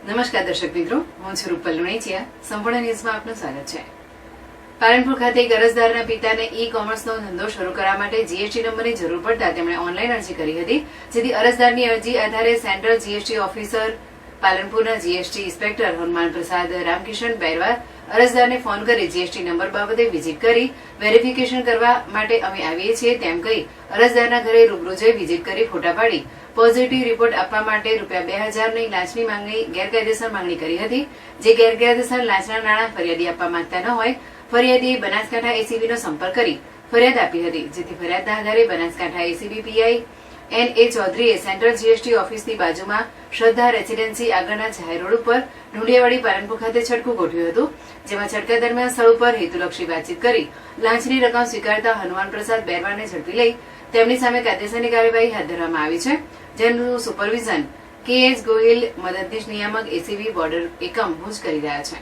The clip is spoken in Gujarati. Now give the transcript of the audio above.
નમસ્કાર દર્શક મિત્રો, હું છું રૂપલ લુણીચિયા. સંપૂર્ણ ન્યૂઝમાં આપનું સ્વાગત છે. પાલનપુર ખાતે એક અરજદારના પિતાને ઈ કોમર્સનો ધંધો શરૂ કરવા માટે જીએસટી નંબરની જરૂર પડતા તેમણે ઓનલાઈન અરજી કરી હતી, જેથી અરજદારની અરજી આધારે સેન્ટ્રલ જીએસટી ઓફિસર પાલનપુરના જીએસટી ઇન્સ્પેક્ટર હનુમાન પ્રસાદ રામકિશન બેરવા અરજદારને ફોન કરી જીએસટી નંબર બાબતે વિઝિટ કરી વેરિફિકેશન કરવા માટે અમે આવીએ છીએ તેમ કહી અરજદારના ઘરે રૂબરૂ જઈ વિઝિટ કરી ફોટા પાડી પોઝિટિવ રિપોર્ટ આપવા માટે ₹2000ની લાંચની માંગણી ગેરકાયદેસર માંગણી કરી હતી. જે ગેરકાયદેસર લાંચના નાણાં ફરિયાદી આપવા માંગતા ન હોય, ફરિયાદીએ બનાસકાંઠા એસીબીનો સંપર્ક કરી ફરિયાદ આપી હતી, જેથી ફરિયાદના આધારે બનાસકાંઠા એસીબી પીઆઈ NA ચૌધરીએ સેન્ટ્રલ જીએસટી ઓફિસની બાજુમાં શ્રદ્ધા રેસીડેન્સી આગળના જાહેર રોડ ઉપર ઢુંડિયાવાડી પાલનપુર ખાતે છટકું ગોઠવ્યું હતું, જેમાં છટકા દરમિયાન સ્થળ ઉપર હેતુલક્ષી વાતચીત કરી લાંચની રકમ સ્વીકારતા હનુમાન પ્રસાદ બેરવાને ઝડપી લઈ તેમની સામે કાયદેસરની કાર્યવાહી હાથ ધરવામાં આવી છે, જેનું સુપરવિઝન KS ગોહિલ મદદનીશ નિયામક એસીબી બોર્ડર એકમ ભુજ કરી રહ્યા છે.